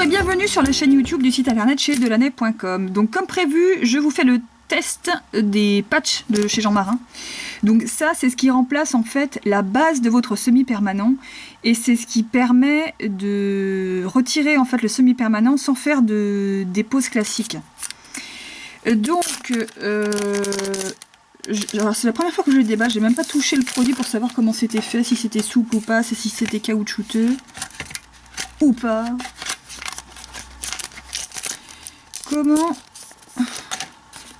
et bienvenue sur la chaîne YouTube du site internet chez Delaney.com. Donc comme prévu, je vous fais le test des patchs de chez Jean Marin. Donc ça, c'est ce qui remplace en fait la base de votre semi-permanent et c'est ce qui permet de retirer en fait le semi-permanent sans faire des poses classiques. Donc c'est la première fois que je le déballe, j'ai même pas touché le produit pour savoir comment c'était fait, si c'était souple ou pas, si c'était caoutchouteux ou pas. Comment?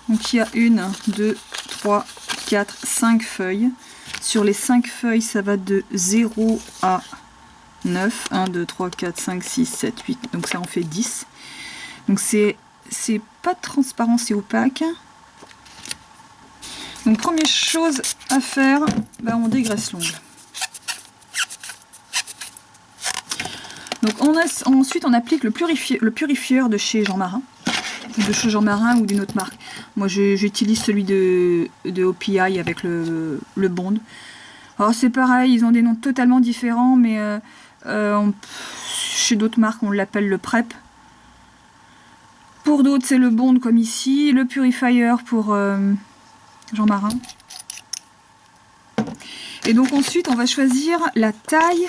Donc il y a 1, 2, 3, 4, 5 feuilles. Sur les 5 feuilles, ça va de 0 à 9. 1, 2, 3, 4, 5, 6, 7, 8. Donc ça en fait 10. Donc c'est pas transparent, c'est opaque. Donc première chose à faire, bah, on dégraisse l'ongle. Donc ensuite on applique le purifieur de chez Jean Marin. De chez Jean Marin ou d'une autre marque. Moi j'utilise celui de OPI avec le Bond. Alors c'est pareil, ils ont des noms totalement différents, mais chez d'autres marques on l'appelle le PrEP. Pour d'autres c'est le Bond comme ici, le Purifier pour Jean Marin. Et donc ensuite on va choisir la taille.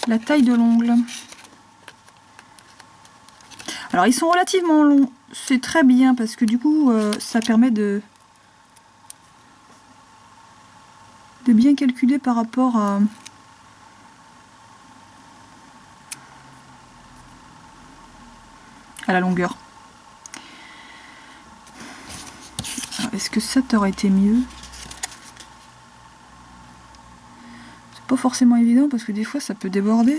La taille de l'ongle. Alors ils sont relativement longs, c'est très bien parce que du coup ça permet de bien calculer par rapport à la longueur. Est-ce que ça t'aurait été mieux? Pas forcément évident parce que des fois ça peut déborder.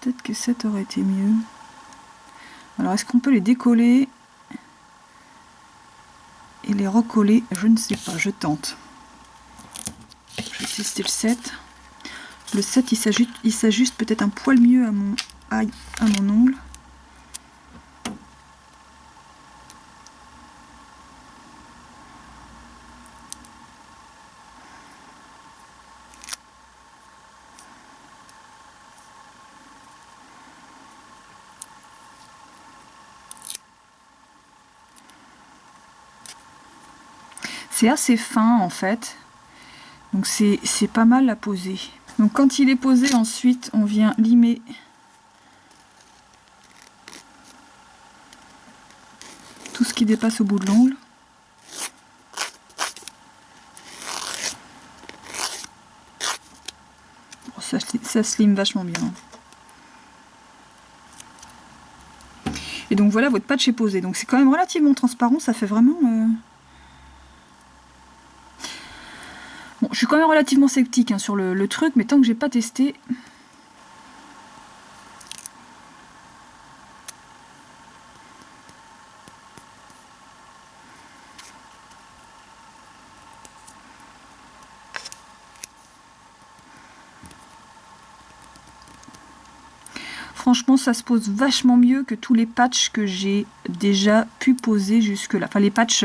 Peut-être que ça aurait été mieux. Alors est-ce qu'on peut les décoller et les recoller? Je ne sais pas, je tente. Je vais tester le 7. Le 7 il s'ajuste peut-être un poil mieux à mon ongle. C'est assez fin en fait, donc c'est pas mal à poser. Donc quand il est posé, ensuite on vient limer tout ce qui dépasse au bout de l'ongle. Bon, ça se lime vachement bien. Et donc voilà, votre patch est posé. Donc c'est quand même relativement transparent, ça fait vraiment... Bon, je suis quand même relativement sceptique hein, sur le truc, mais tant que j'ai pas testé... Franchement, ça se pose vachement mieux que tous les patchs que j'ai déjà pu poser jusque-là. Enfin, les patchs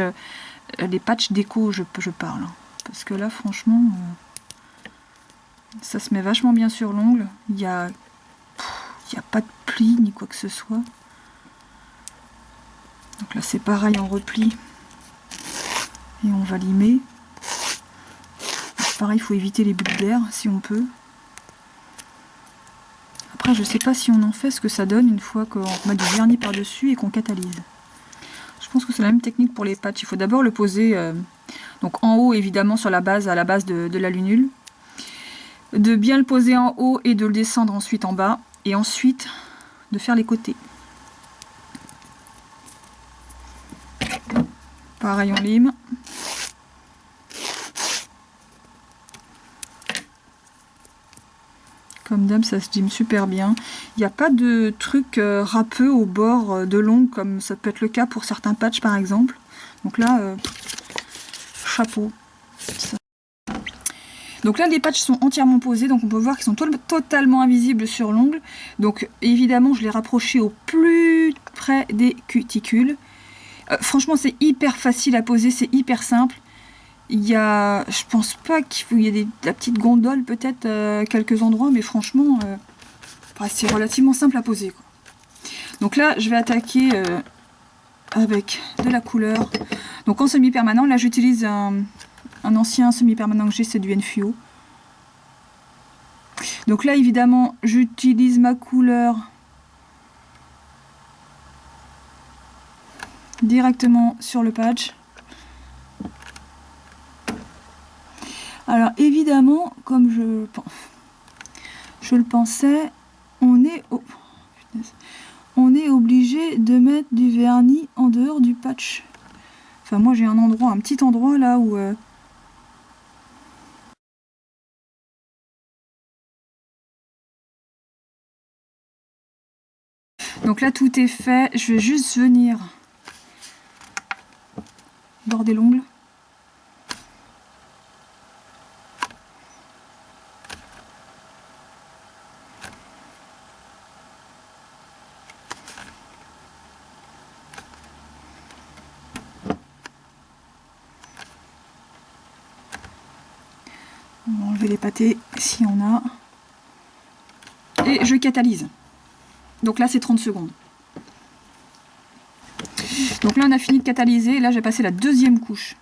déco, je parle. Hein. Parce que là, franchement, ça se met vachement bien sur l'ongle. Il n'y a pas de pli ni quoi que ce soit. Donc là, c'est pareil en repli. Et on va limer. Pareil, il faut éviter les bulles d'air si on peut. Après, je sais pas si on en fait ce que ça donne une fois qu'on met du vernis par-dessus et qu'on catalyse. Je pense que c'est la même technique pour les patchs. Il faut d'abord le poser... donc en haut évidemment sur la base, à la base de la lunule. De bien le poser en haut et de le descendre ensuite en bas. Et ensuite de faire les côtés. Pareil on lime. Comme d'hab ça se lime super bien. Il n'y a pas de truc râpeux au bord de l'ongle comme ça peut être le cas pour certains patchs par exemple. Donc là... chapeau. Ça. Donc là les patchs sont entièrement posés, donc on peut voir qu'ils sont totalement invisibles sur l'ongle. Donc évidemment je l'ai rapproché au plus près des cuticules. Franchement c'est hyper facile à poser, c'est hyper simple. Je pense pas qu'il y ait la petite gondole peut-être à quelques endroits, mais franchement, c'est relativement simple à poser, quoi. Donc là, je vais attaquer avec de la couleur. Donc en semi-permanent, là j'utilise un ancien semi-permanent que j'ai, c'est du Enfio. Donc là, évidemment, j'utilise ma couleur directement sur le patch. Alors évidemment, comme je le pensais, on est obligé de mettre du vernis en dehors du patch. Enfin moi j'ai un petit endroit là où... Donc là tout est fait, je vais juste venir border l'ongle. On va enlever les pâtés si on a. Et je catalyse. Donc là c'est 30 secondes. Donc là on a fini de catalyser, et là j'ai passé la deuxième couche.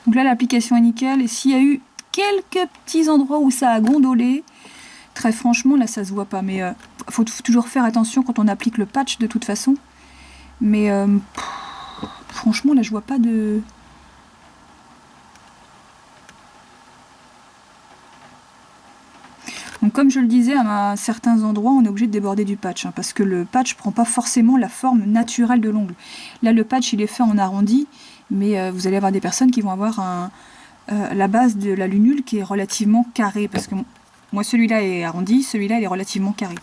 Donc là l'application est nickel, et s'il y a eu quelques petits endroits où ça a gondolé, très franchement là ça se voit pas, mais faut toujours faire attention quand on applique le patch de toute façon. Mais franchement là je vois pas de... Donc comme je le disais, à certains endroits on est obligé de déborder du patch, hein, parce que le patch prend pas forcément la forme naturelle de l'ongle. Là le patch il est fait en arrondi, mais vous allez avoir des personnes qui vont avoir la base de la lunule qui est relativement carrée, parce que moi celui-là est arrondi, celui-là il est relativement carré.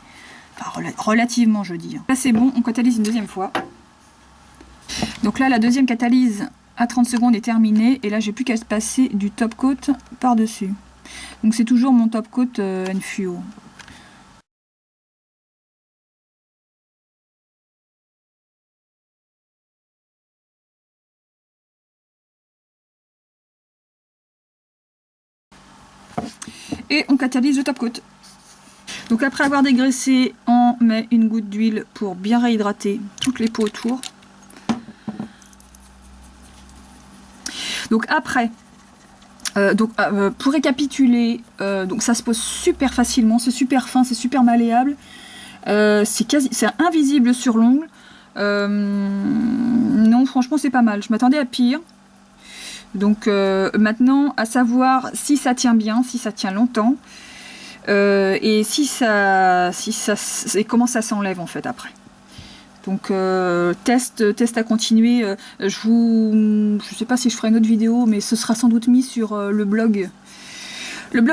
Enfin relativement je dis. Là c'est bon, on catalyse une deuxième fois. Donc là la deuxième catalyse à 30 secondes est terminée, et là j'ai plus qu'à passer du top coat par dessus. Donc c'est toujours mon top coat Enfio. Et on catalyse le top coat. Donc après avoir dégraissé, on met une goutte d'huile pour bien réhydrater toutes les peaux autour. Donc après, pour récapituler, donc ça se pose super facilement, c'est super fin, c'est super malléable, c'est invisible sur l'ongle. Non, franchement c'est pas mal, je m'attendais à pire. Donc maintenant, à savoir si ça tient bien, si ça tient longtemps, et et comment ça s'enlève en fait après. Donc test à continuer. Je sais pas si je ferai une autre vidéo, mais ce sera sans doute mis sur le blog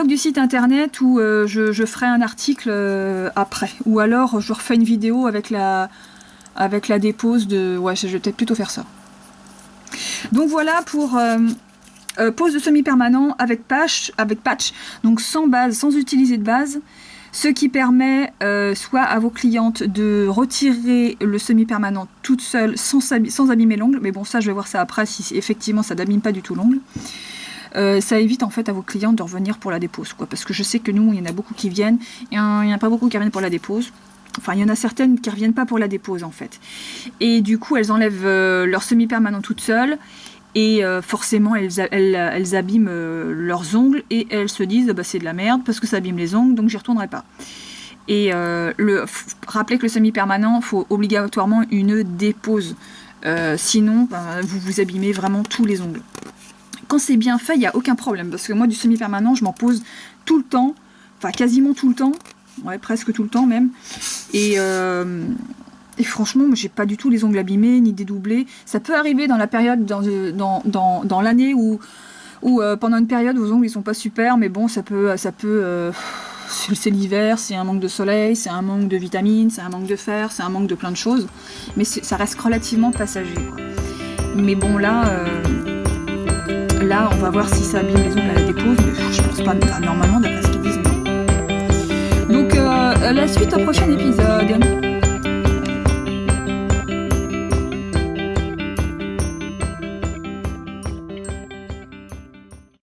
du site internet, où je ferai un article après. Ou alors je refais une vidéo avec la dépose de... Ouais, je vais peut-être plutôt faire ça. Donc voilà pour pose de semi-permanent avec patch, donc sans base, sans utiliser de base. Ce qui permet soit à vos clientes de retirer le semi-permanent toute seule sans abîmer l'ongle, mais bon ça je vais voir ça après si effectivement ça n'abîme pas du tout l'ongle. Ça évite en fait à vos clientes de revenir pour la dépose, quoi, parce que je sais que nous il y en a beaucoup qui viennent, il n'y en a pas beaucoup qui reviennent pour la dépose. Enfin il y en a certaines qui ne reviennent pas pour la dépose en fait. Et du coup elles enlèvent leur semi-permanent toutes seules. Et forcément elles abîment leurs ongles, et elles se disent bah, c'est de la merde parce que ça abîme les ongles, donc j'y retournerai pas. Et rappelez que le semi-permanent, il faut obligatoirement une dépose, sinon vous vous abîmez vraiment tous les ongles. Quand c'est bien fait, il n'y a aucun problème, parce que moi du semi-permanent je m'en pose tout le temps, enfin quasiment tout le temps, ouais, presque tout le temps même, et franchement, j'ai pas du tout les ongles abîmés, ni dédoublés. Ça peut arriver dans la période, dans l'année où pendant une période, vos ongles ils sont pas super, mais bon, c'est l'hiver, c'est un manque de soleil, c'est un manque de vitamines, c'est un manque de fer, c'est un manque de plein de choses. Mais ça reste relativement passager, quoi. Mais bon, là, on va voir si ça abîme les ongles à la dépose, mais je pense pas, normalement, d'après ce qu'ils disent, non. Donc, la suite au prochain épisode.